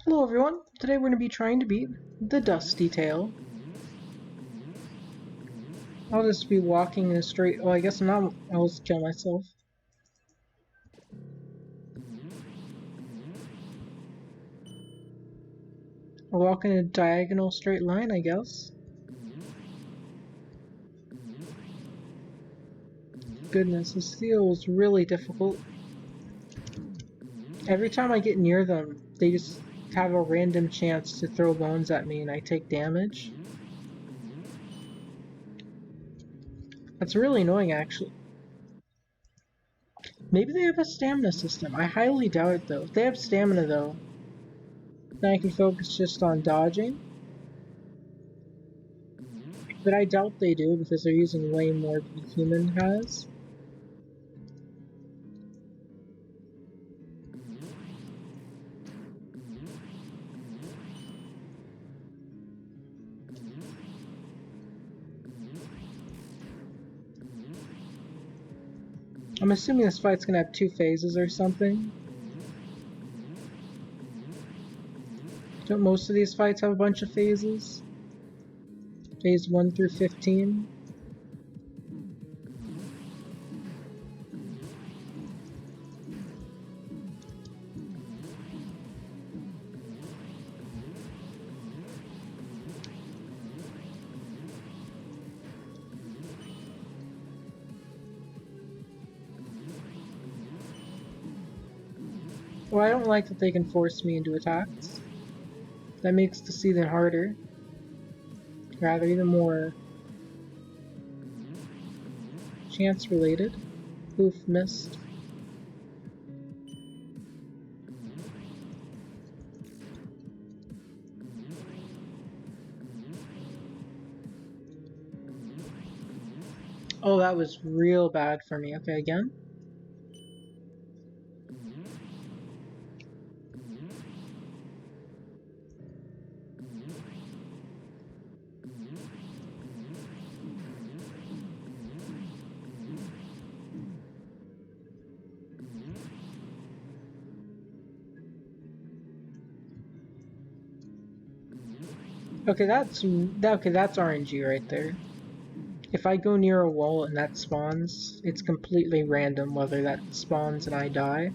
Hello everyone, today we're going to be trying to beat the Dusty Tale. I'll just be walking in a straight... oh, I guess I'm not... I'll just kill myself. I'll walk in a diagonal straight line, I guess. Goodness, this feels really difficult. Every time I get near them, they just have a random chance to throw bones at me and I take damage. That's really annoying, actually. Maybe they have a stamina system. I highly doubt it, though. If they have stamina, though, then I can focus just on dodging. But I doubt they do, because they're using way more than the human has. I'm assuming this fight's gonna have 2 phases or something. Don't most of these fights have a bunch of phases? Phase 1 through 15? Well, I don't like that they can force me into attacks. That makes the season harder. Rather, even more chance related. Oof, missed. Oh, that was real bad for me. Okay, again. Okay, that's RNG right there. If I go near a wall and that spawns, it's completely random whether that spawns and I die.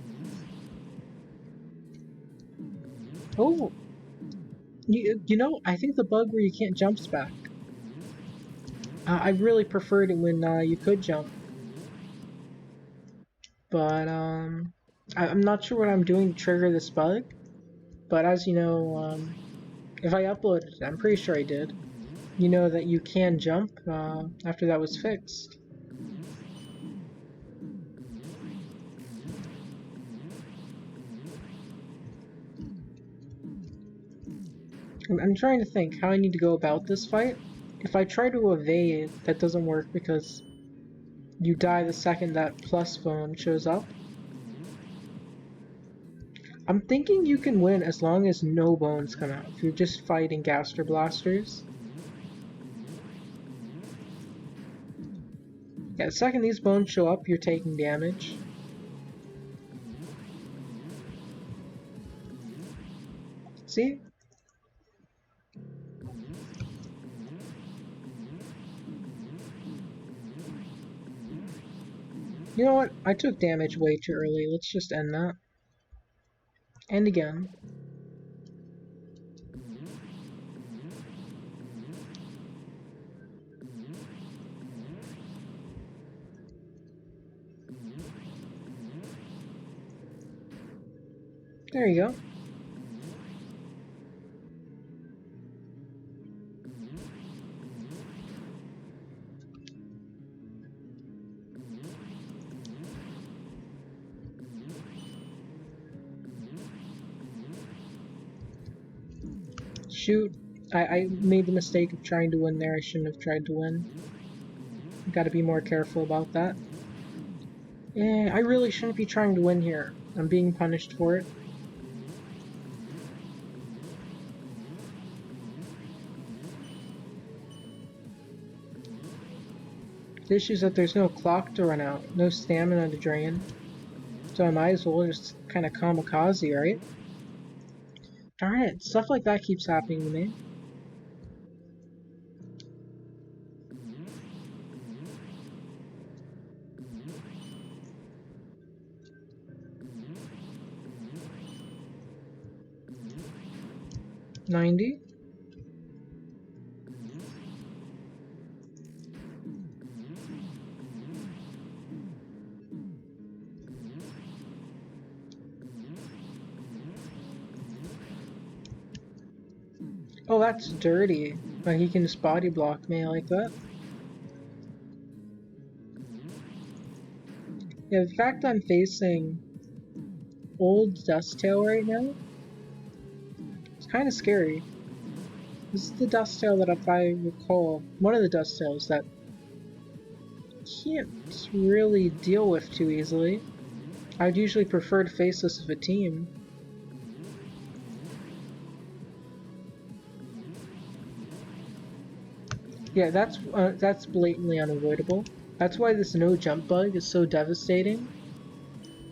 Oh! You know, I think the bug where you can't jump's back. I really preferred it when you could jump. But, I'm not sure what I'm doing to trigger this bug. But as you know, if I uploaded it, I'm pretty sure I did. You know that you can jump after that was fixed. I'm trying to think how I need to go about this fight. If I try to evade, that doesn't work because you die the second that plus bone shows up. I'm thinking you can win as long as no bones come out, if you're just fighting Gaster Blasters. Yeah, the second these bones show up, you're taking damage. See? You know what? I took damage way too early. Let's just end that. And again. There you go. Shoot. I made the mistake of trying to win there. I shouldn't have tried to win. Gotta be more careful about that. Yeah, I really shouldn't be trying to win here. I'm being punished for it. The issue is that there's no clock to run out, no stamina to drain. So I might as well just kind of kamikaze, right? Darn it, stuff like that keeps happening to me. $90. Oh, that's dirty. But he can just body block me like that. Yeah, the fact I'm facing old Dusttail right now, it's kind of scary. This is the Dusttail that, if I recall, one of the Dusttails that can't really deal with too easily. I'd usually prefer to face this with a team. Yeah, that's blatantly unavoidable. That's why this no jump bug is so devastating.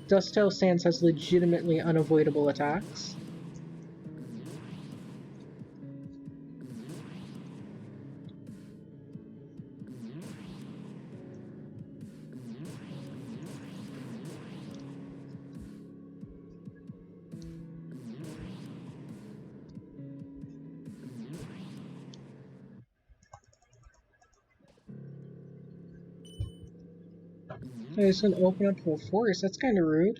Dusttail Sans has legitimately unavoidable attacks. I just gonna open up for a force. That's kind of rude.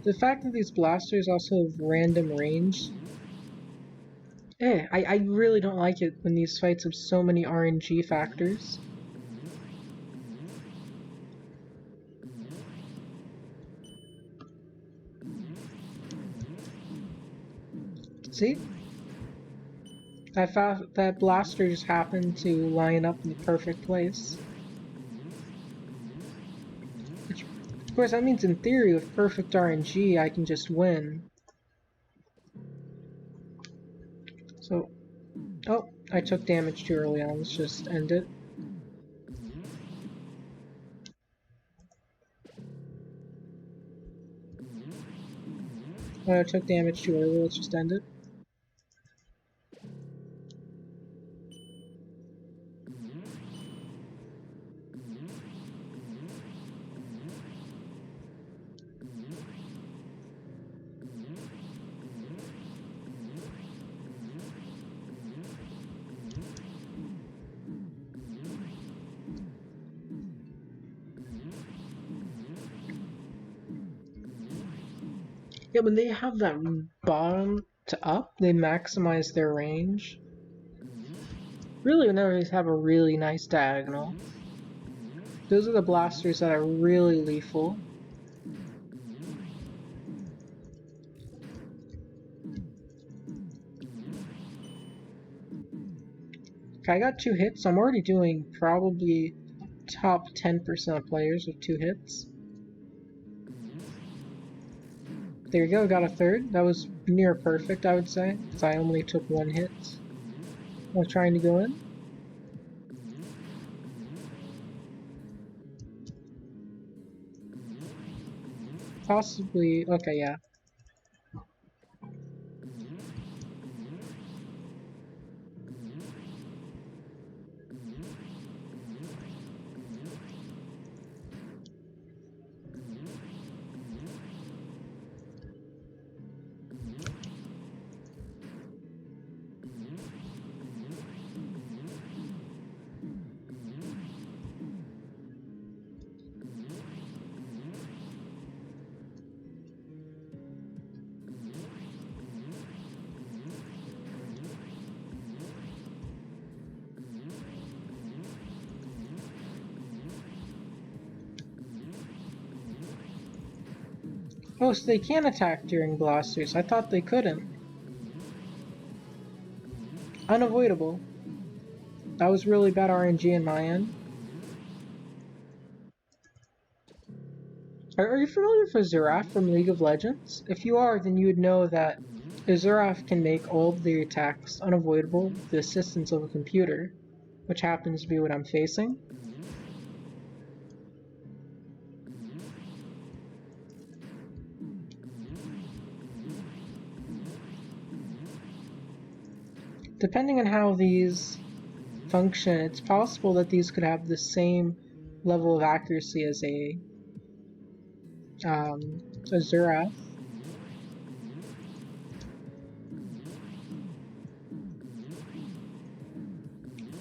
The fact that these blasters also have random range. I really don't like it when these fights have so many RNG factors. See? That blaster just happened to line up in the perfect place. Which, of course, that means in theory, with perfect RNG, I can just win. So, oh, I took damage too early on. Let's just end it. Oh, I took damage too early. Let's just end it. Yeah, when they have that bottom to up, they maximize their range. Really, whenever they have a really nice diagonal. Those are the blasters that are really lethal. Okay, I got 2 hits. I'm already doing probably top 10% of players with 2 hits. There you go, got a third. That was near perfect, I would say, because I only took 1 hit while trying to go in. Possibly, okay, yeah. Oh, so they can attack during blasters. I thought they couldn't. Unavoidable. That was really bad RNG in my end. Are you familiar with Azurath from League of Legends? If you are, then you would know that Azurath can make all of the attacks unavoidable with the assistance of a computer, which happens to be what I'm facing. Depending on how these function, it's possible that these could have the same level of accuracy as a Azurath.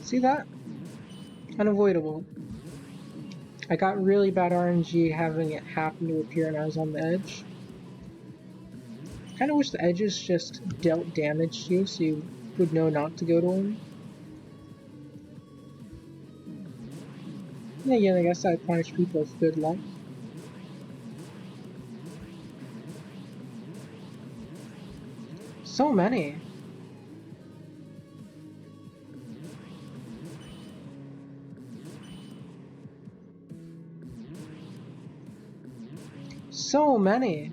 See that? Unavoidable. I got really bad RNG having it happen to appear when I was on the edge. Kinda wish the edges just dealt damage to you so you would know not to go to them. And again, I guess I punish people with good luck. So many. So many.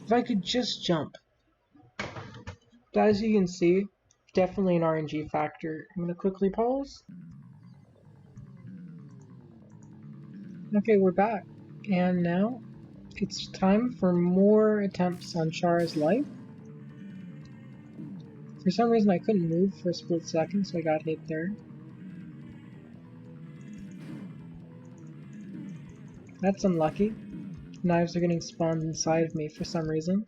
If I could just jump. But as you can see, definitely an RNG factor. I'm gonna quickly pause. Okay, we're back. And now it's time for more attempts on Chara's life. For some reason I couldn't move for a split second, so I got hit there. That's unlucky. Knives are getting spawned inside of me for some reason.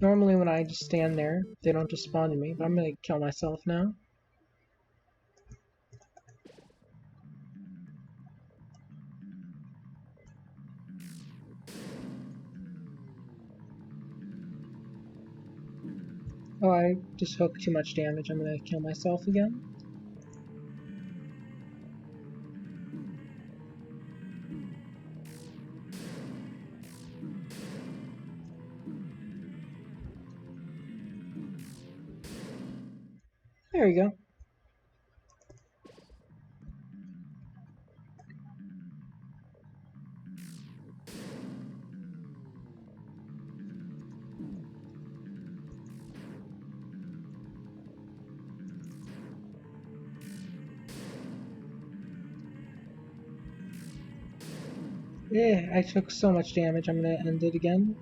Normally when I just stand there, they don't just spawn in me, but I'm gonna kill myself now. Oh, I just took too much damage. I'm gonna kill myself again. There you go. Yeah, I took so much damage. I'm gonna end it again.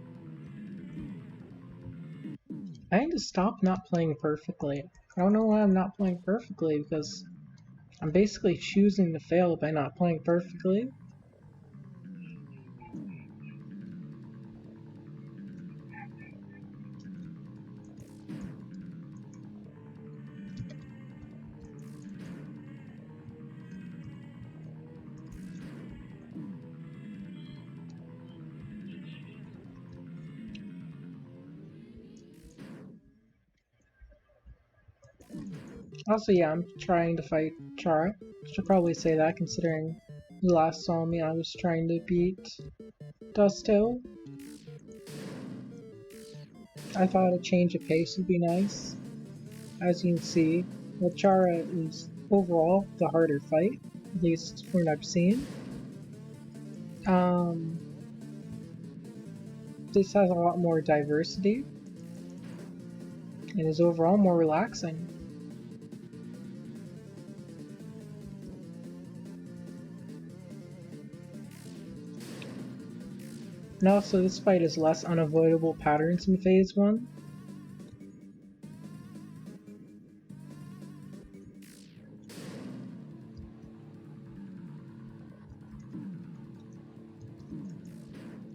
I need to stop not playing perfectly. I don't know why I'm not playing perfectly, because I'm basically choosing to fail by not playing perfectly. Also, yeah, I'm trying to fight Chara. Should probably say that, considering you last saw me, I was trying to beat Dusthill. I thought a change of pace would be nice. As you can see, well, Chara is overall the harder fight, at least from what I've seen. This has a lot more diversity and is overall more relaxing. And also, this fight has less unavoidable patterns in Phase 1.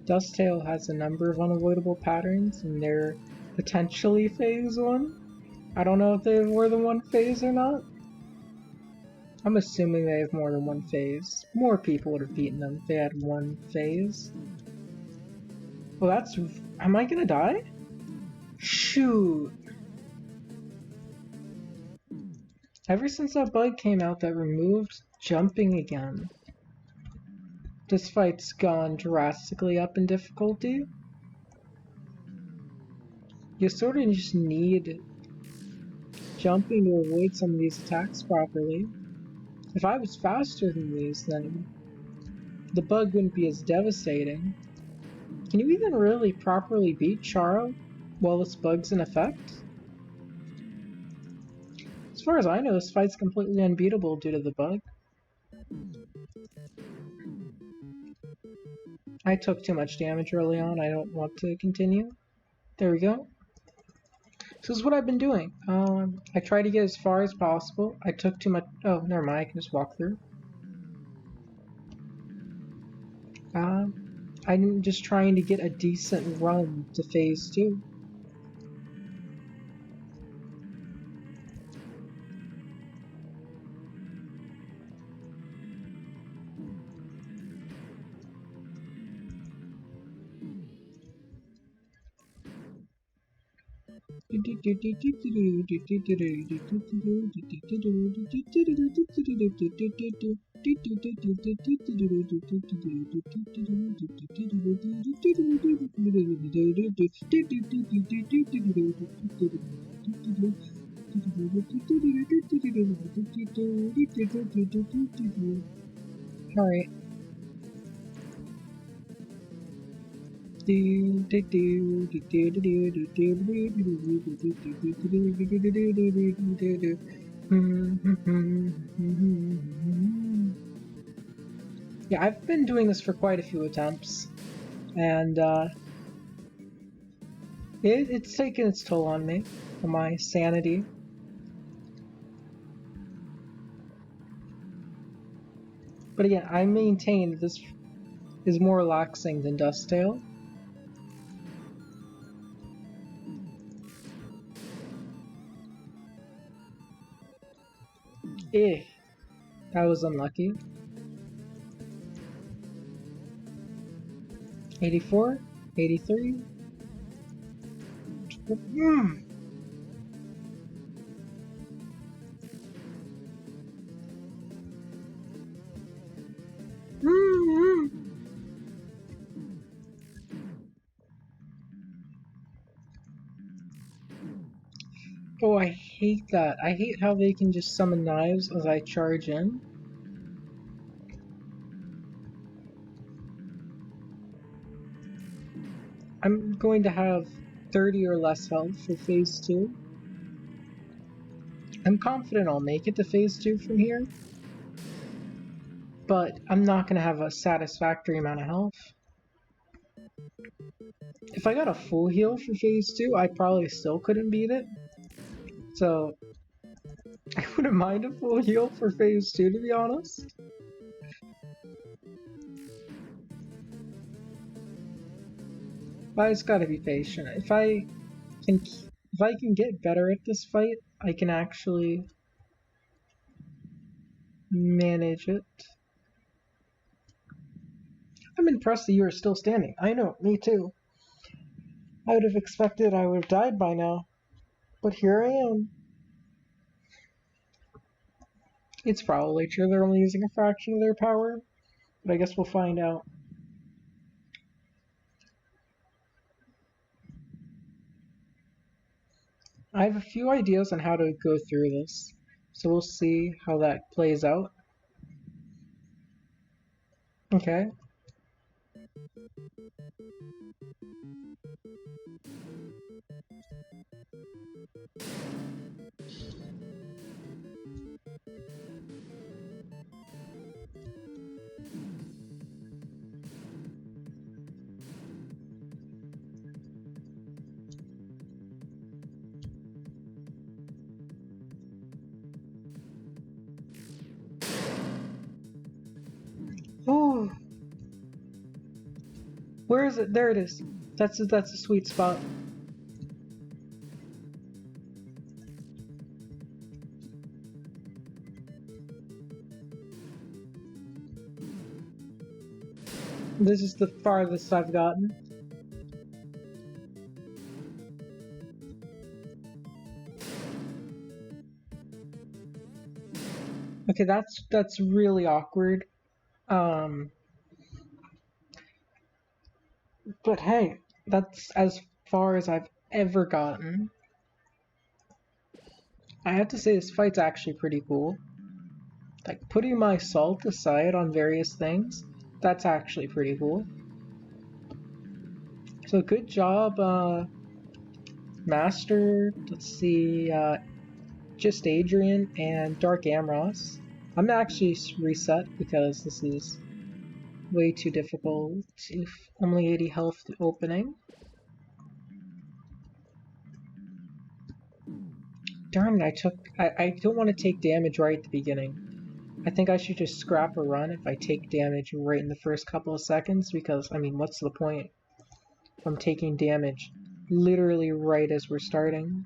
Dusthail has a number of unavoidable patterns, and they're potentially Phase 1. I don't know if they have more than one phase or not. I'm assuming they have more than one phase. More people would have beaten them if they had one phase. Well, that's... Am I gonna die? Shoot! Ever since that bug came out that removed jumping again, this fight's gone drastically up in difficulty. You sort of just need jumping to avoid some of these attacks properly. If I was faster than these, then the bug wouldn't be as devastating. Can you even really properly beat Charo while this bug's in effect? As far as I know, this fight's completely unbeatable due to the bug. I took too much damage early on, I don't want to continue. There we go. So this is what I've been doing. I try to get as far as possible. I took too much... Oh, never mind, I can just walk through. I'm just trying to get a decent run to phase 2. Alright. Yeah, I've been doing this for quite a few attempts, and it's taken its toll on me, on my sanity. But again, I maintain this is more relaxing than Dusttale. That was unlucky. 84, 83. Oh, I hate that. I hate how they can just summon knives as I charge in. I'm going to have 30 or less health for phase 2. I'm confident I'll make it to phase 2 from here, but I'm not going to have a satisfactory amount of health. If I got a full heal for phase 2, I probably still couldn't beat it. So, I wouldn't mind a full heal for phase 2, to be honest. But I just gotta be patient. If I can get better at this fight, I can actually manage it. I'm impressed that you are still standing. I know, me too. I would have expected I would have died by now. But here I am. It's probably true they're only using a fraction of their power, but I guess we'll find out. I have a few ideas on how to go through this, so we'll see how that plays out. Okay. Oh, where is it? There it is. That's a sweet spot. This is the farthest I've gotten. Okay, that's really awkward. Um, but hey, that's as far as I've ever gotten. I have to say this fight's actually pretty cool. Like, putting my salt aside on various things, that's actually pretty cool. So good job, Master, let's see, just Adrian and Dark Amros. I'm actually reset because this is way too difficult. If only 80 health opening. Darn it, I don't want to take damage right at the beginning. I think I should just scrap a run if I take damage right in the first couple of seconds, because, I mean, what's the point if I'm taking damage literally right as we're starting?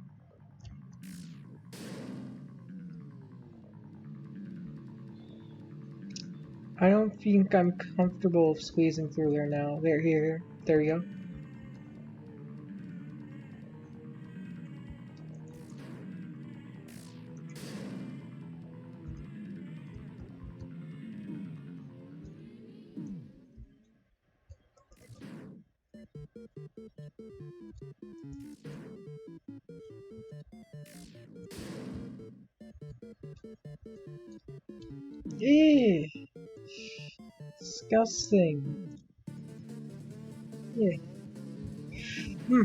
I don't think I'm comfortable squeezing through there now. There you go. Ew, disgusting. Yeah. Hmm.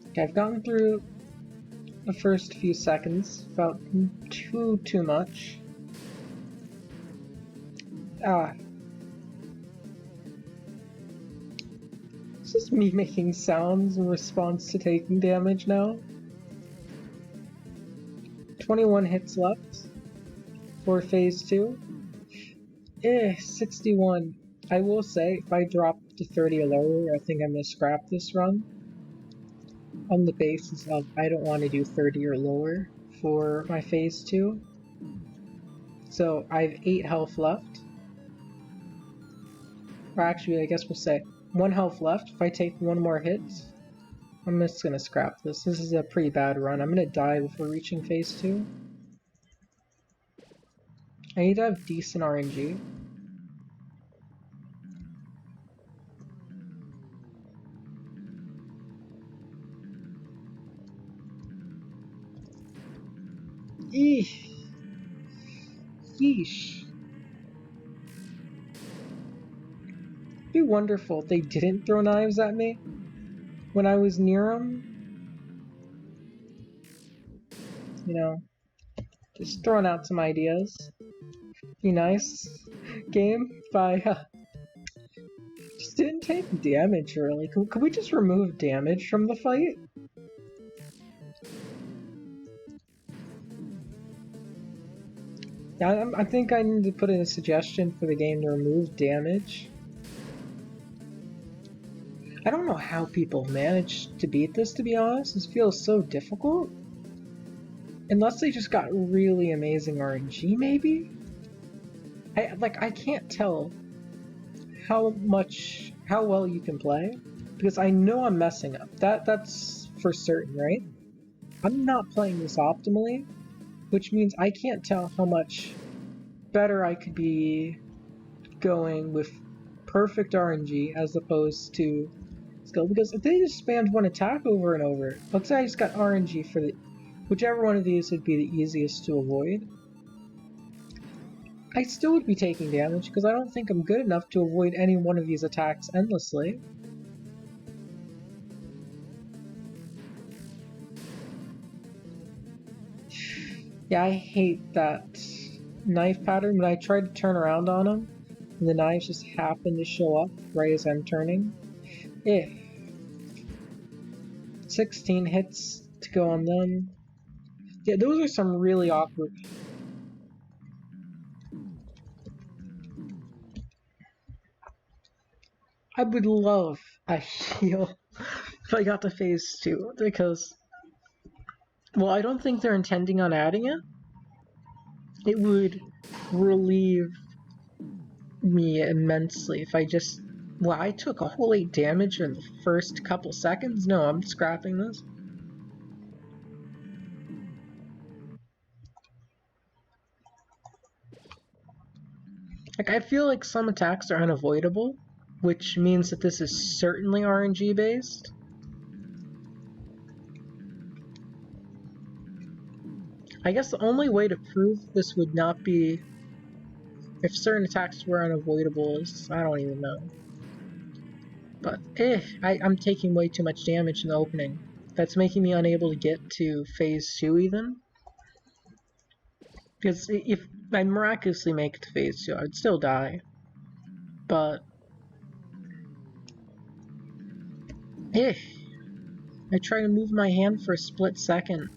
Okay, I've gotten through the first few seconds without too much. Ah, this is me making sounds in response to taking damage now. 21 hits left for phase 2. 61. I will say, if I drop to 30 or lower, I think I'm gonna scrap this run. On the basis of I don't want to do 30 or lower for my phase 2. So I have 8 health left. Or actually, I guess we'll say 1 health left. If I take 1 more hit, I'm just gonna scrap this. This is a pretty bad run. I'm gonna die before reaching phase 2. I need to have decent RNG. Eesh. Yeesh. It'd be wonderful if they didn't throw knives at me when I was near them. You know, just throwing out some ideas. Be nice. Game if I just didn't take damage, really. Could we just remove damage from the fight? Yeah, I think I need to put in a suggestion for the game to remove damage. I don't know how people manage to beat this, to be honest. This feels so difficult. Unless they just got really amazing RNG, maybe? I can't tell how well you can play, because I know I'm messing up. That's for certain, right? I'm not playing this optimally, which means I can't tell how much better I could be going with perfect RNG as opposed to skill, because if they just spammed one attack over and over, let's say I just got RNG for whichever one of these would be the easiest to avoid, I still would be taking damage because I don't think I'm good enough to avoid any one of these attacks endlessly. Yeah, I hate that knife pattern, but I tried to turn around on him, and the knives just happen to show up right as I'm turning. 16 hits to go on them. Yeah, those are some really awkward. I would love a heal if I got to phase 2, because, well, I don't think they're intending on adding it. It would relieve me immensely if I just... Well, I took a whole 8 damage in the first couple seconds? No, I'm scrapping this. Like, I feel like some attacks are unavoidable, which means that this is certainly RNG based. I guess the only way to prove this would not be if certain attacks were unavoidable is... I don't even know. But, I'm taking way too much damage in the opening. That's making me unable to get to phase 2 even. Because if I miraculously make it to phase 2, I would still die. But... I try to move my hand for a split second,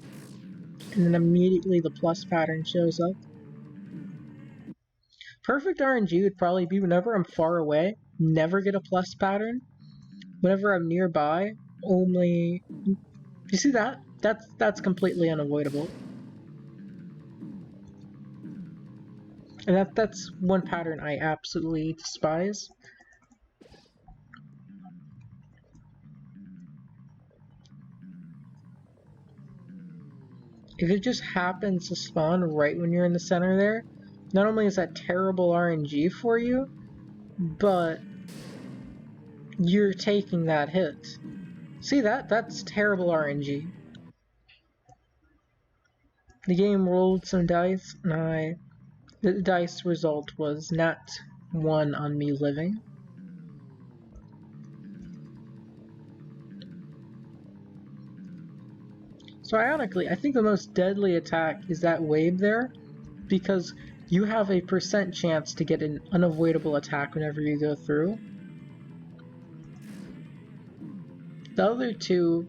and then immediately the plus pattern shows up. Perfect RNG would probably be whenever I'm far away, never get a plus pattern. Whenever I'm nearby, only... You see that? That's completely unavoidable. And that's one pattern I absolutely despise. If it just happens to spawn right when you're in the center there, not only is that terrible RNG for you, but you're taking that hit. See that? That's terrible RNG. The game rolled some dice, and the dice result was nat 1 on me living. So ironically, I think the most deadly attack is that wave there, because you have a % chance to get an unavoidable attack whenever you go through. The other two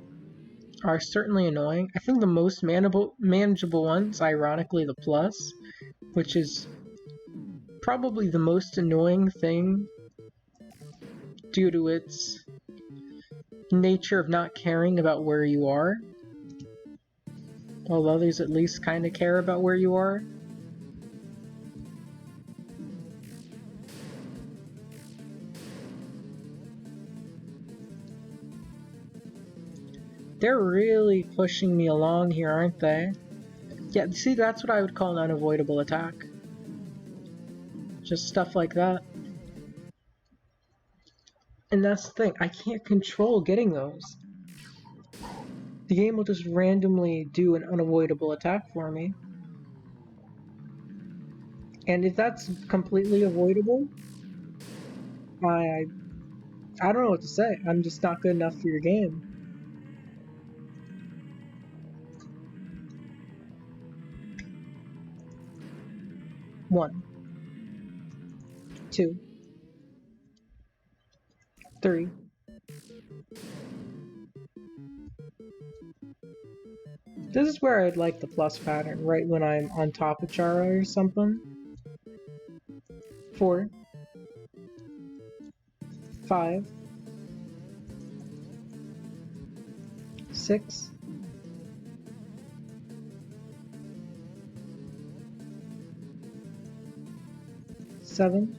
are certainly annoying. I think the most manageable one's ironically the plus, which is probably the most annoying thing due to its nature of not caring about where you are. While others at least kind of care about where you are. They're really pushing me along here, aren't they? Yeah, see, that's what I would call an unavoidable attack. Just stuff like that. And that's the thing, I can't control getting those. The game will just randomly do an unavoidable attack for me. And if that's completely avoidable, I don't know what to say. I'm just not good enough for your game. One, 2, 3. This is where I'd like the plus pattern, right when I'm on top of Chara or something. 4, 5, 6, 7,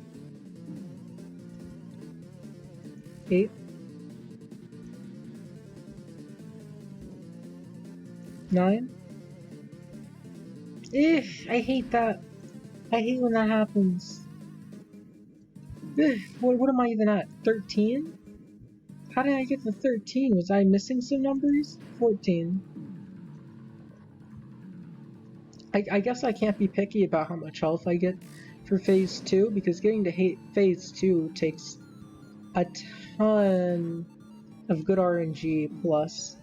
8, 9. I hate that. I hate when that happens. What am I even at? 13? How did I get to 13? Was I missing some numbers? 14. I guess I can't be picky about how much health I get for phase 2, because getting to phase 2 takes a ton of good RNG plus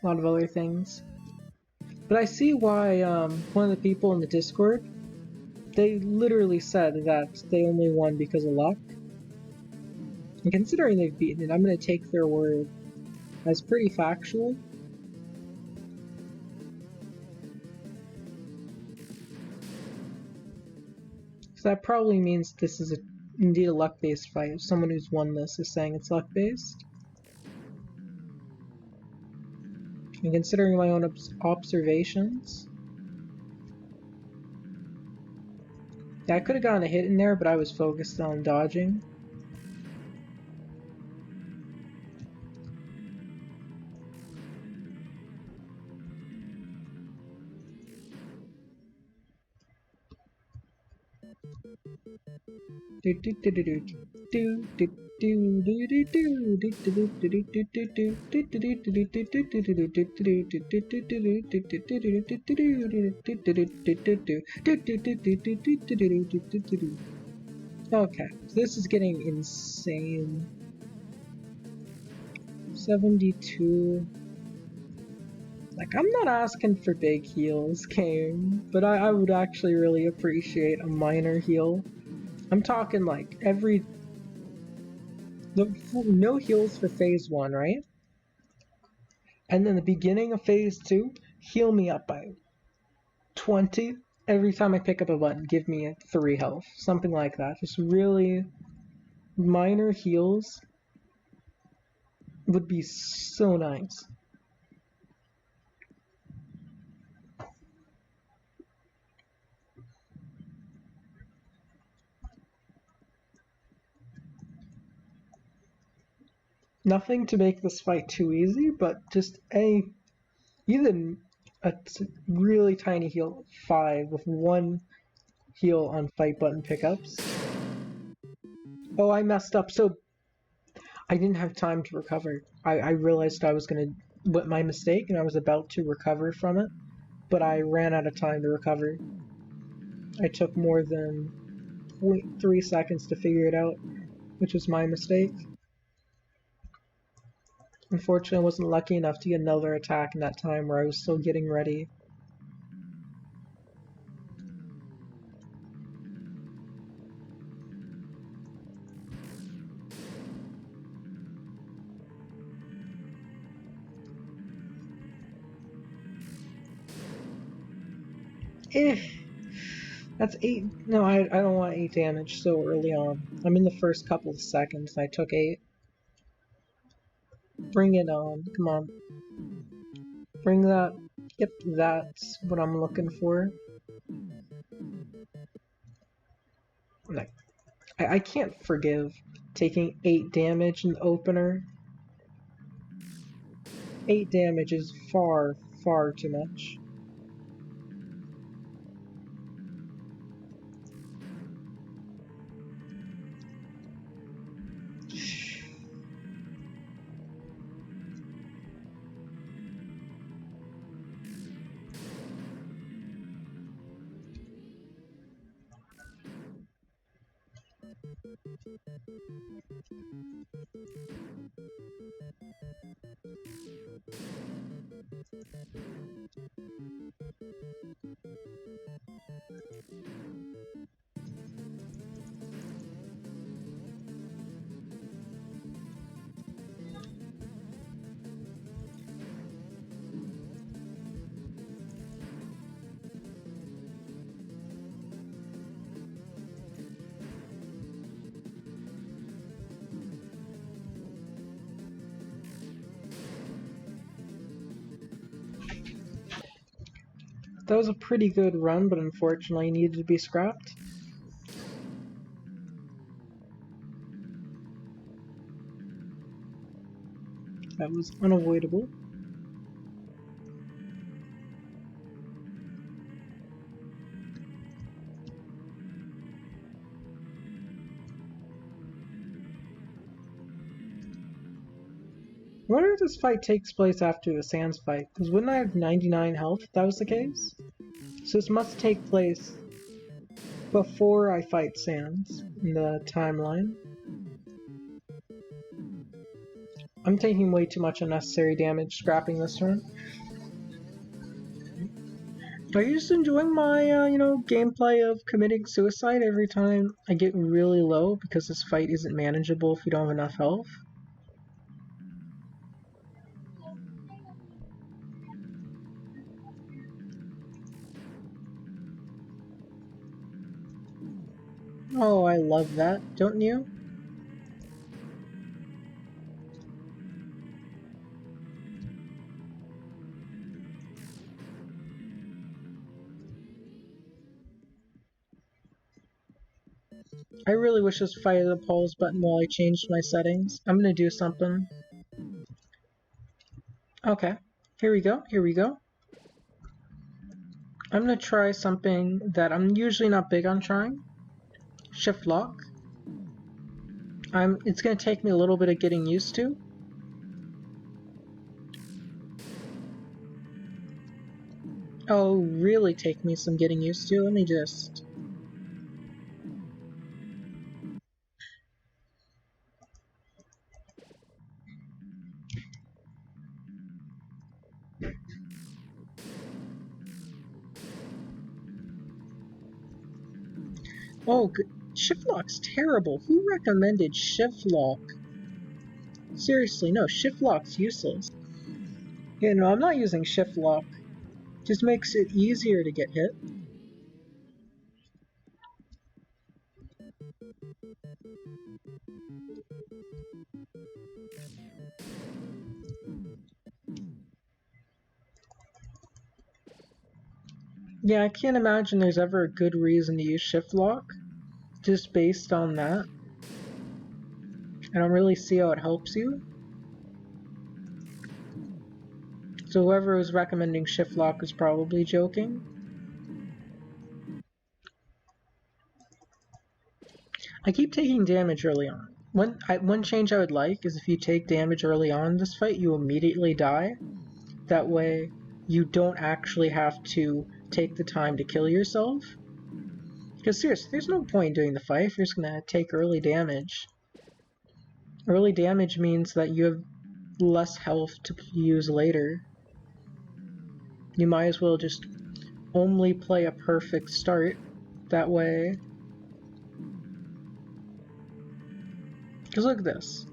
a lot of other things. But I see why one of the people in the Discord, they literally said that they only won because of luck. And considering they've beaten it, I'm going to take their word as pretty factual. So that probably means this is indeed a luck-based fight. Someone who's won this is saying it's luck-based. And considering my own observations, Yeah, I could have gotten a hit in there, but I was focused on dodging. Okay, so this is getting insane. 72. Like, I'm not asking for big heals, game, but I would actually really appreciate a minor heal. I'm talking like no heals for phase 1, right? And then the beginning of phase 2, heal me up by 20. Every time I pick up a button, give me 3 health. Something like that. Just really minor heals would be so nice. Nothing to make this fight too easy, but just even a really tiny heal, 5 with 1 heal on fight button pickups. Oh, I messed up, so I didn't have time to recover. I realized I was gonna, what my mistake, and I was about to recover from it, but I ran out of time to recover. I took more than 0.3 seconds to figure it out, which was my mistake. Unfortunately, I wasn't lucky enough to get another attack in that time where I was still getting ready. Eh, that's 8. No, I don't want 8 damage so early on. I'm in the first couple of seconds. I took 8. Bring it on. Come on. Bring that. Yep, that's what I'm looking for. Like, I can't forgive taking 8 damage in the opener. 8 damage is far, far too much. That was a pretty good run, but unfortunately needed to be scrapped. That was unavoidable. I wonder if this fight takes place after the Sans fight, because wouldn't I have 99 health if that was the case? So this must take place before I fight Sans in the timeline. I'm taking way too much unnecessary damage scrapping this turn. Are you just enjoying my, gameplay of committing suicide every time I get really low because this fight isn't manageable if you don't have enough health? Oh, I love that, don't you? I really wish this fight had a pause button while I changed my settings. I'm gonna do something. Okay, here we go, here we go. I'm gonna try something that I'm usually not big on trying. Shift lock. It's gonna take me a little bit of getting used to. Oh, really take me some getting used to. Let me just... Oh, shift lock's terrible. Who recommended shift lock? Seriously, no, shift lock's useless. Yeah, no, I'm not using shift lock. Just makes it easier to get hit. Yeah, I can't imagine there's ever a good reason to use shift lock. Just based on that. I don't really see how it helps you. So whoever was recommending shift lock was probably joking. I keep taking damage early on. One change I would like is if you take damage early on in this fight, you immediately die. That way, you don't actually have to take the time to kill yourself. Because seriously, there's no point in doing the fight if you're just gonna take early damage. Early damage means that you have less health to use later. You might as well just only play a perfect start. That way... Because look at this.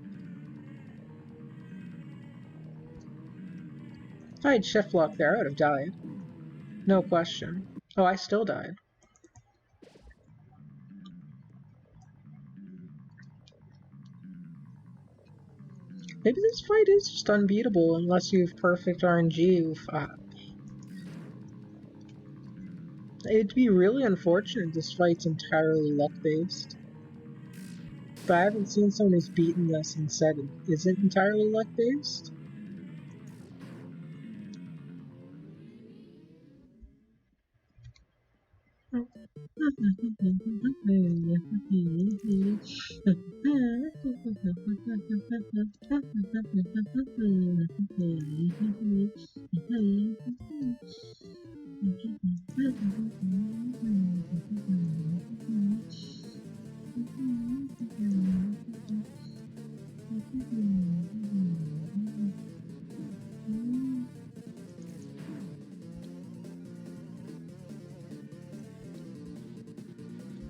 If I had shift lock there, I would have died. No question. Oh, I still died. Maybe this fight is just unbeatable unless you have perfect RNG. It'd be really unfortunate if this fight's entirely luck-based. But I haven't seen someone who's beaten this and said it isn't entirely luck-based.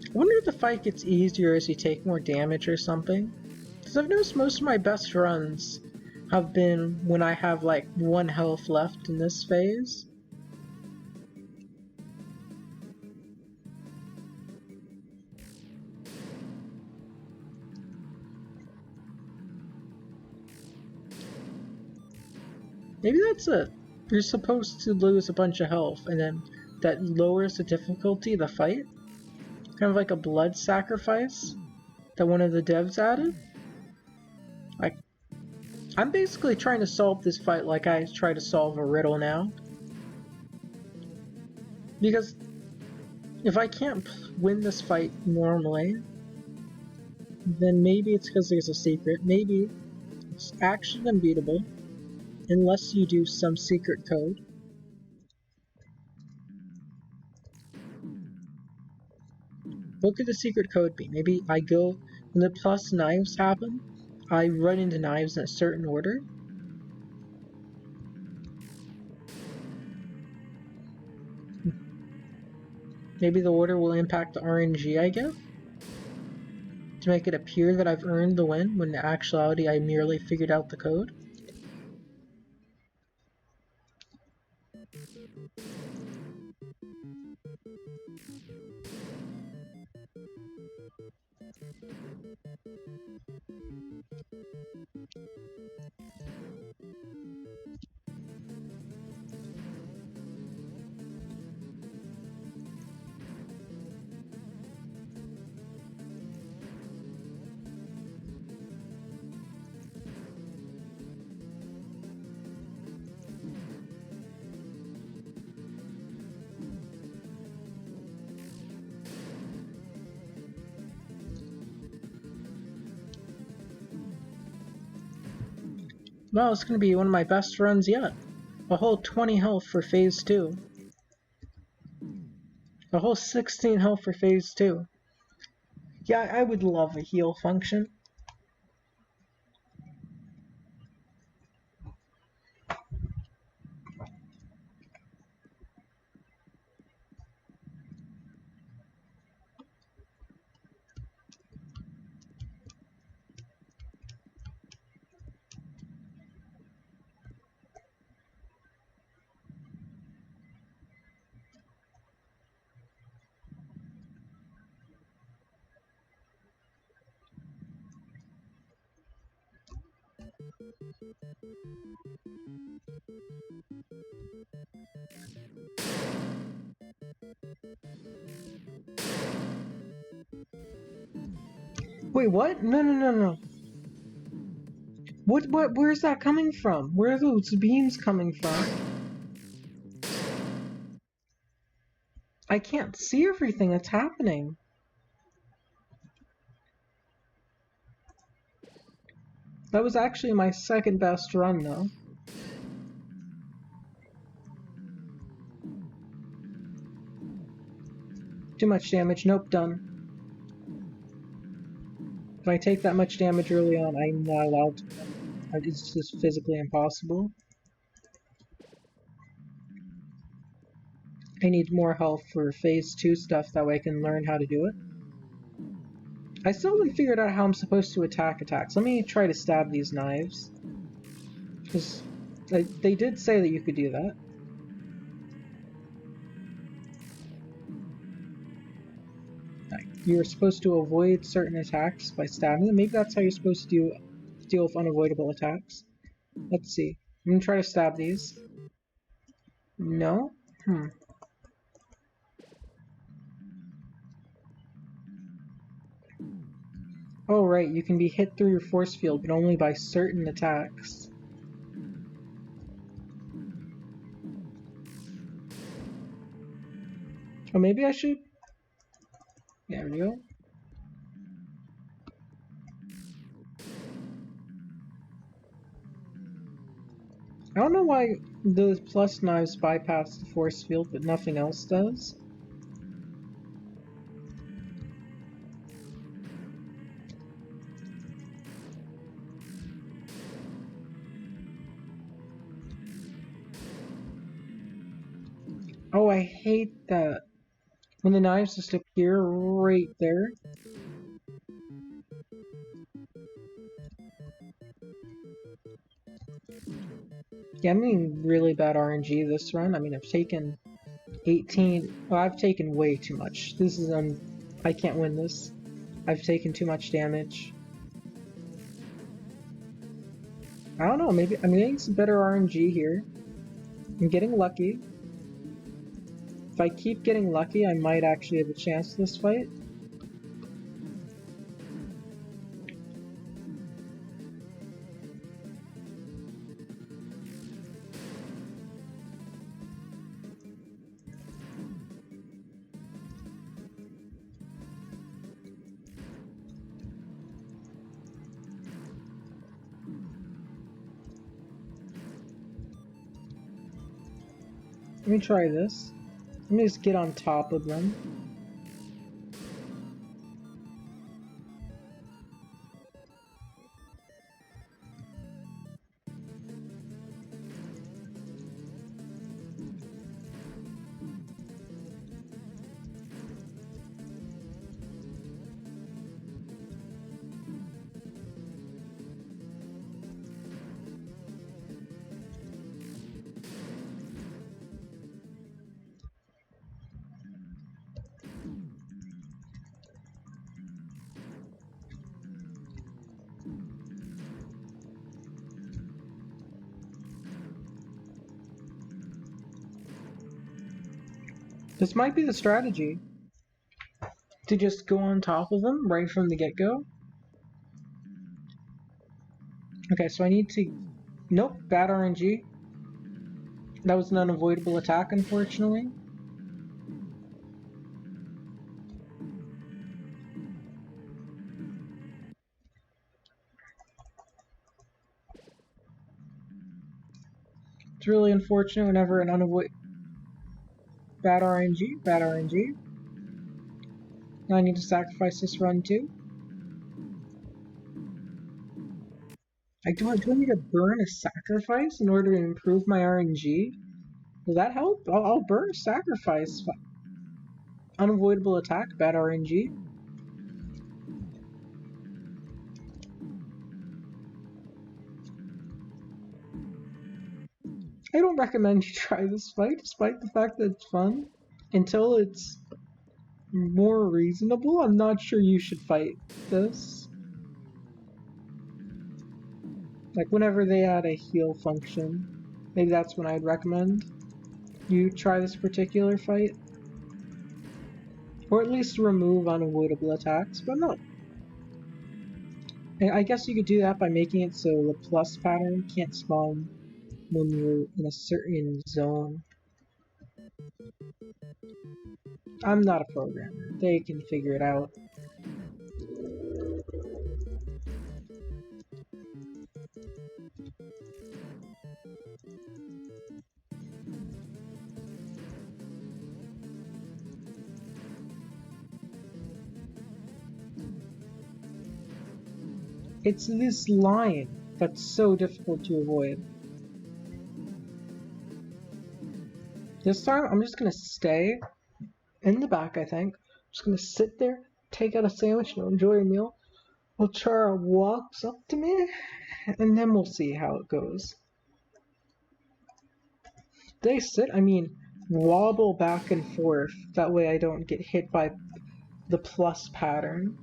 I wonder if the fight gets easier as you take more damage or something. Because I've noticed most of my best runs have been when I have like 1 health left in this phase. Maybe that's it. You're supposed to lose a bunch of health and then that lowers the difficulty of the fight. Kind of like a blood sacrifice that one of the devs added. I'm basically trying to solve this fight like I try to solve a riddle now. Because if I can't win this fight normally, then maybe it's because there's a secret. Maybe it's actually unbeatable, unless you do some secret code. What could the secret code be? Maybe I go, when the plus knives happen, I run into knives in a certain order. Maybe the order will impact the RNG I get, to make it appear that I've earned the win, when in actuality I merely figured out the code. Well, it's gonna be one of my best runs yet. A whole 20 health for phase 2. A whole 16 health for phase 2. Yeah, I would love a heal function. Wait, what? No. Where's that coming from? Where are those beams coming from? I can't see everything that's happening. That was actually my second best run, though. Too much damage. Nope, done. If I take that much damage early on, I'm not allowed to win. It's just physically impossible. I need more health for phase 2 stuff, that way I can learn how to do it. I still haven't figured out how I'm supposed to attack attacks. Let me try to stab these knives. Because they did say that you could do that. You're supposed to avoid certain attacks by stabbing them. Maybe that's how you're supposed to deal with unavoidable attacks. Let's see. I'm gonna try to stab these. No? Oh right, you can be hit through your force field, but only by certain attacks. Oh, maybe I should... There we go. I don't know why the plus knives bypass the force field, but nothing else does. Oh, I hate that. When the knives just appear right there. Yeah, I'm getting really bad RNG this run. I mean, I've taken 18... Well, I've taken way too much. This is I can't win this. I've taken too much damage. I don't know, maybe I'm getting some better RNG here. I'm getting lucky. If I keep getting lucky, I might actually have a chance this fight. Let me try this. Let me just get on top of them. This might be the strategy. To just go on top of them right from the get-go. Okay, so I need to... Nope, bad RNG. That was an unavoidable attack, unfortunately. It's really unfortunate whenever an unavoidable bad RNG, bad RNG. Now I need to sacrifice this run too. Do I need to burn a sacrifice in order to improve my RNG? Will that help? I'll burn a sacrifice. Unavoidable attack, bad RNG. I don't recommend you try this fight, despite the fact that it's fun. Until it's more reasonable, I'm not sure you should fight this. Like, whenever they add a heal function, maybe that's when I'd recommend you try this particular fight. Or at least remove unavoidable attacks, but not. I guess you could do that by making it so the plus pattern can't spawn when you're in a certain zone. I'm not a programmer. They can figure it out. It's this line that's so difficult to avoid. This time, I'm just gonna stay in the back, I think. I'm just gonna sit there, take out a sandwich, and enjoy a meal. While Chara walks up to me, and then we'll see how it goes. They sit, I mean, wobble back and forth. That way I don't get hit by the plus pattern.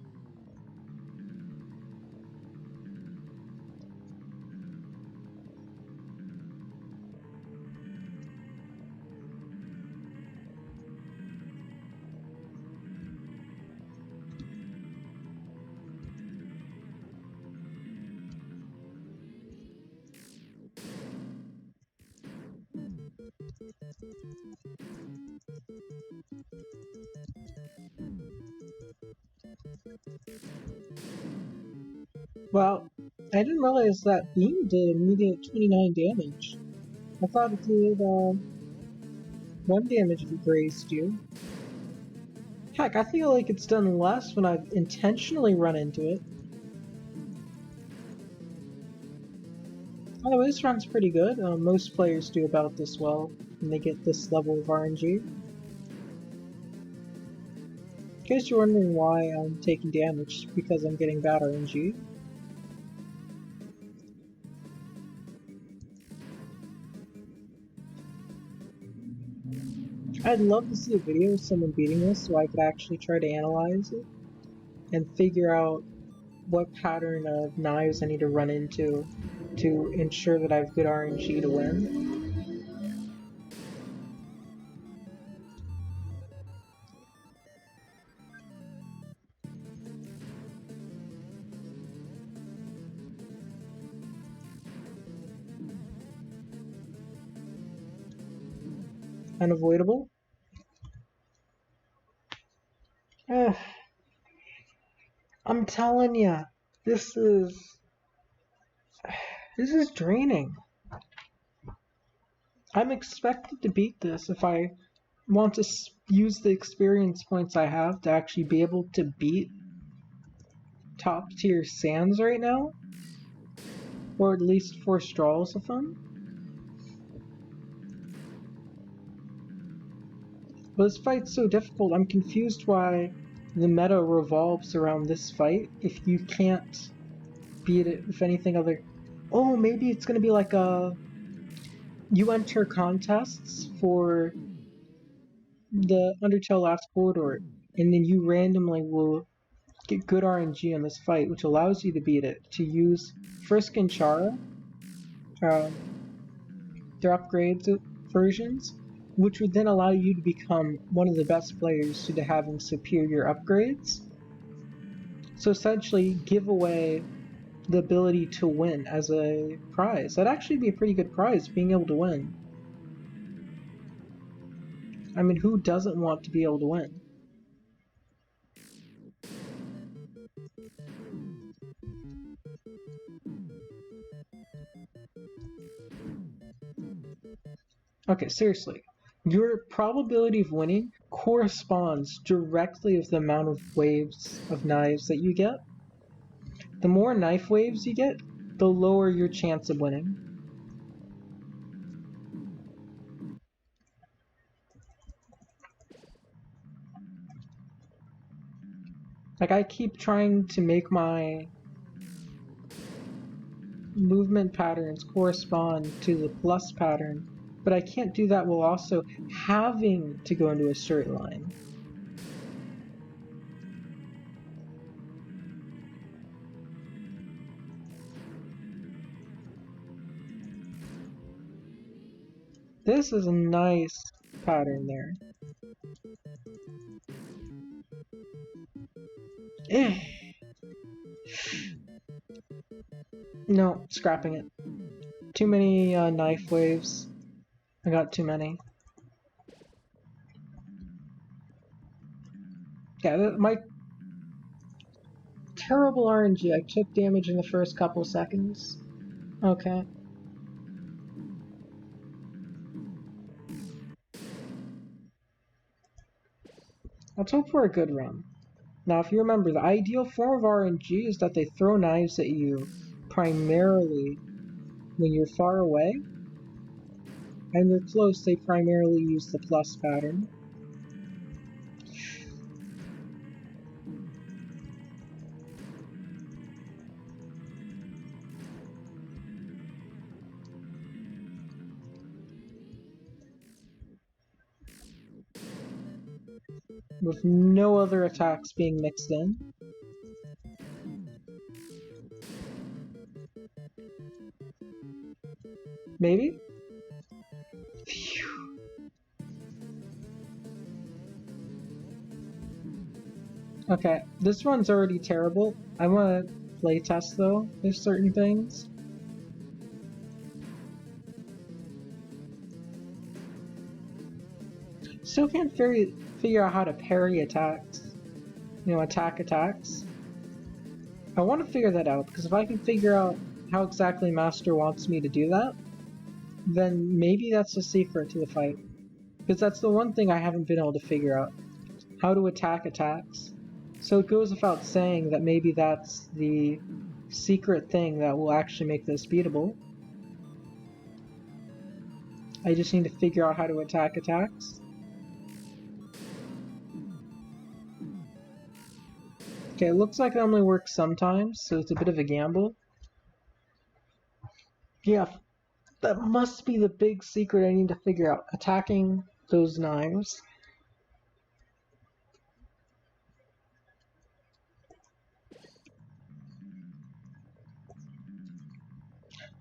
Well, I didn't realize that beam did immediate 29 damage. I thought it did 1 damage if it grazed you. Heck, I feel like it's done less when I've intentionally run into it. Although this run's pretty good. Most players do about this well when they get this level of RNG. In case you're wondering why I'm taking damage, because I'm getting bad RNG. I'd love to see a video of someone beating this so I could actually try to analyze it and figure out what pattern of knives I need to run into to ensure that I have good RNG to win. Unavoidable. Ugh. I'm telling ya, this is draining. I'm expected to beat this if I want to use the experience points I have to actually be able to beat top tier sands right now, or at least force draws of them. But this fight's so difficult, I'm confused why the meta revolves around this fight if you can't beat it with anything other. Oh, maybe it's gonna be like you enter contests for the Undertale Last Corridor, and then you randomly will get good RNG on this fight, which allows you to beat it, to use Frisk and Chara, their upgrades versions, which would then allow you to become one of the best players due to having superior upgrades. So essentially, give away the ability to win as a prize. That'd actually be a pretty good prize, being able to win. I mean, who doesn't want to be able to win? Okay, seriously. Your probability of winning corresponds directly with the amount of waves of knives that you get. The more knife waves you get, the lower your chance of winning. Like, I keep trying to make my movement patterns correspond to the plus pattern, but I can't do that while also having to go into a straight line. This is a nice pattern there. Eh. No, scrapping it. Too many knife waves. I got too many. Yeah, my terrible RNG. I took damage in the first couple seconds. Okay. Let's hope for a good run. Now, if you remember, the ideal form of RNG is that they throw knives at you primarily when you're far away, and you're close, they primarily use the plus pattern. With no other attacks being mixed in. Maybe? Phew. Okay, this one's already terrible. I want to playtest though, with certain things. Still can't figure out how to parry attacks. You know, attack attacks. I want to figure that out, because if I can figure out how exactly Master wants me to do that, then maybe that's the secret to the fight. Because that's the one thing I haven't been able to figure out. How to attack attacks. So it goes without saying that maybe that's the secret thing that will actually make this beatable. I just need to figure out how to attack attacks. Okay, it looks like it only works sometimes, so it's a bit of a gamble. Yeah, that must be the big secret I need to figure out. Attacking those knives.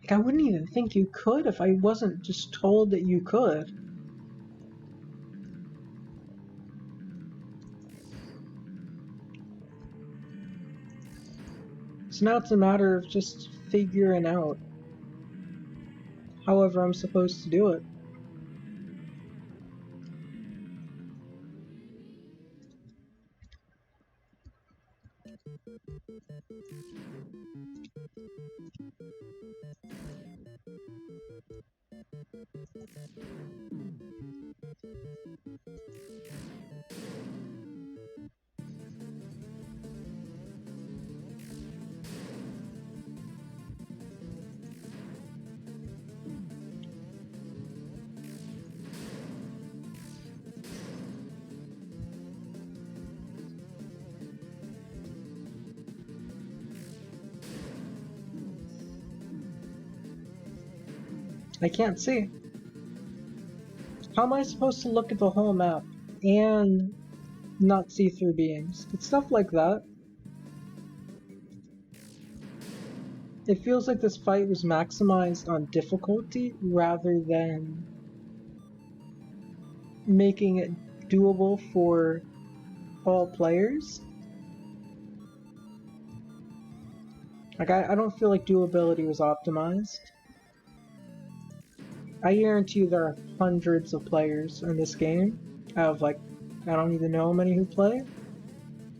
Like, I wouldn't even think you could if I wasn't just told that you could. So now it's a matter of just figuring out however I'm supposed to do it. I can't see. How am I supposed to look at the whole map and not see through beams? It's stuff like that. It feels like this fight was maximized on difficulty rather than making it doable for all players. Like, I don't feel like doability was optimized. I guarantee you there are hundreds of players in this game, out of like, I don't even know how many who play,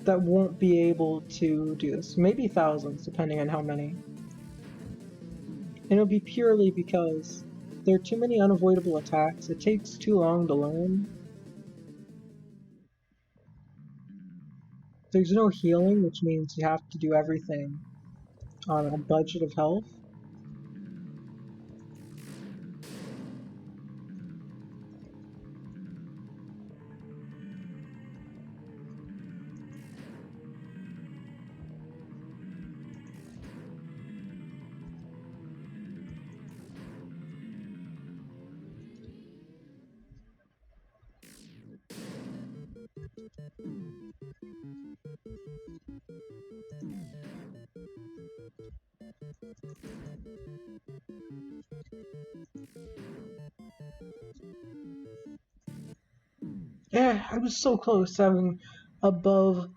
that won't be able to do this. Maybe thousands, depending on how many. And it'll be purely because there are too many unavoidable attacks. It takes too long to learn. There's no healing, which means you have to do everything on a budget of health. Yeah, I was so close to having above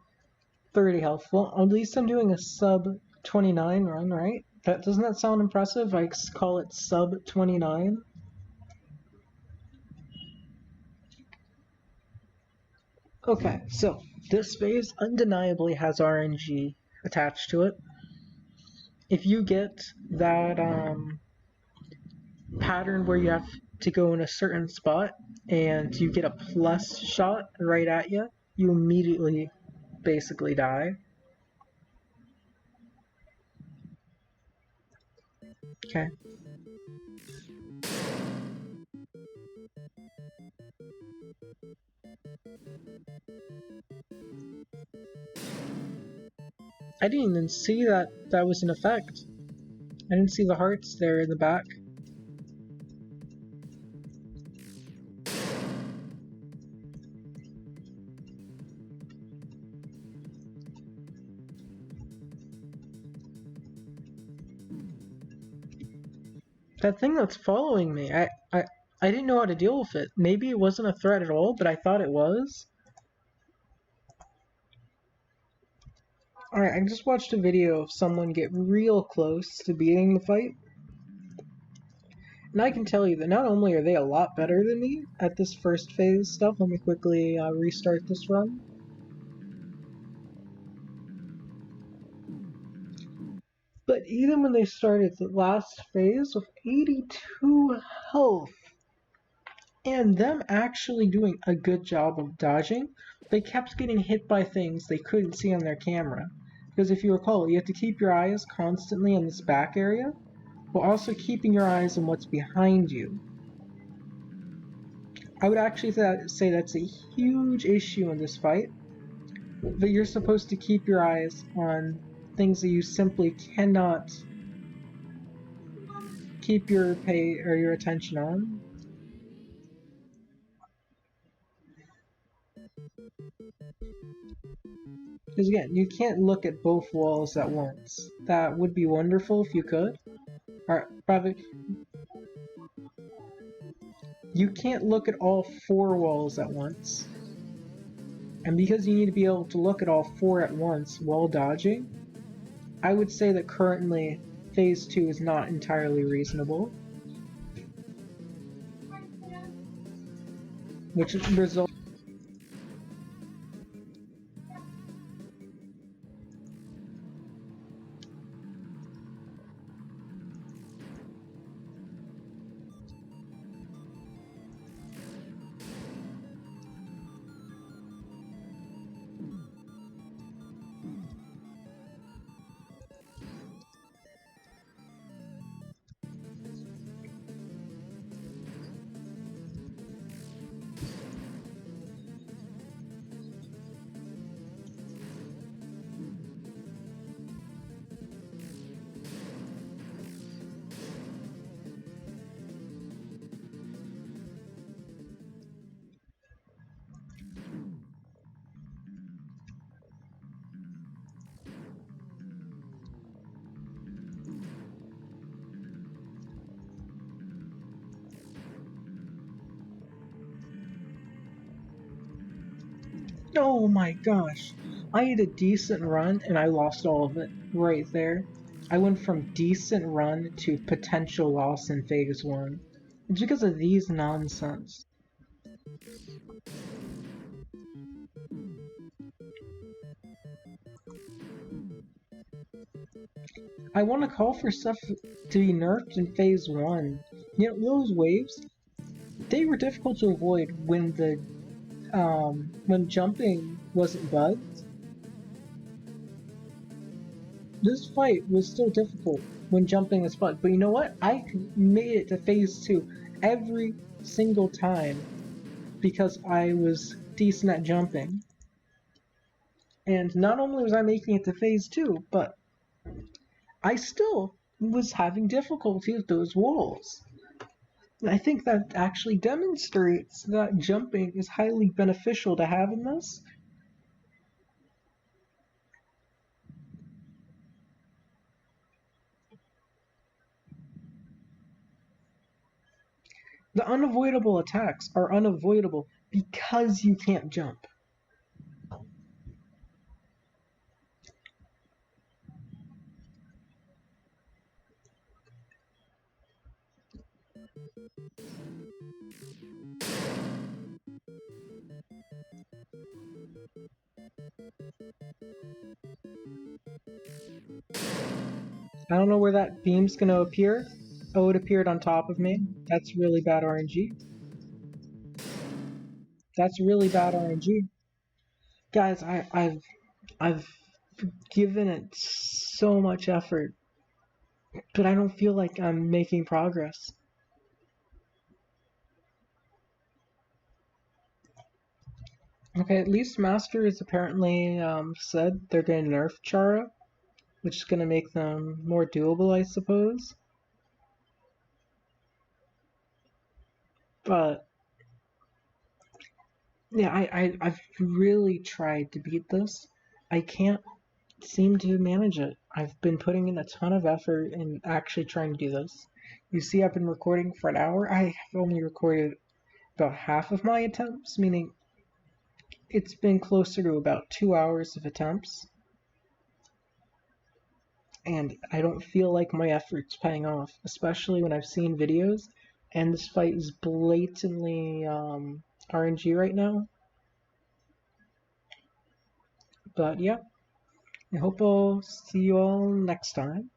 30 health. Well, at least I'm doing a sub 29 run, right? Doesn't that sound impressive? I call it sub 29. Okay, so this phase undeniably has RNG attached to it. If you get that pattern where you have to go in a certain spot and you get a plus shot right at you, you immediately basically die. Okay. I didn't even see that that was an effect. I didn't see the hearts there in the back. That thing that's following me, I didn't know how to deal with it. Maybe it wasn't a threat at all, but I thought it was. Alright, I just watched a video of someone get real close to beating the fight. And I can tell you that not only are they a lot better than me at this first phase stuff, let me quickly restart this run. But even when they started the last phase with 82 health, and them actually doing a good job of dodging, they kept getting hit by things they couldn't see on their camera. Because if you recall, you have to keep your eyes constantly in this back area, while also keeping your eyes on what's behind you. I would actually say that's a huge issue in this fight, that you're supposed to keep your eyes on things that you simply cannot keep your pay or your attention on. Because again, you can't look at both walls at once. That would be wonderful if you could. Or probably you can't look at all four walls at once. And because you need to be able to look at all four at once while dodging, I would say that currently Phase 2 is not entirely reasonable. Which results. Oh my gosh. I had a decent run and I lost all of it right there. I went from decent run to potential loss in Phase 1. It's because of these nonsense. I want to call for stuff to be nerfed in Phase 1. You know, those waves, they were difficult to avoid when jumping wasn't bugged. This fight was still difficult when jumping is bugged, but you know what? I made it to phase 2 every single time because I was decent at jumping. And not only was I making it to phase 2, but I still was having difficulty with those walls. I think that actually demonstrates that jumping is highly beneficial to have in this. The unavoidable attacks are unavoidable because you can't jump. I don't know where that beam's gonna appear. Oh, it appeared on top of me. That's really bad RNG. That's really bad RNG. Guys, I've given it so much effort, but I don't feel like I'm making progress. Okay, at least Master has apparently said they're gonna nerf Chara, which is gonna make them more doable, I suppose. But yeah, I've really tried to beat this. I can't seem to manage it. I've been putting in a ton of effort in actually trying to do this. You see, I've been recording for an hour. I have only recorded about half of my attempts, meaning it's been closer to about 2 hours of attempts. And I don't feel like my effort's paying off, especially when I've seen videos and this fight is blatantly RNG right now. But yeah, I hope I'll see you all next time.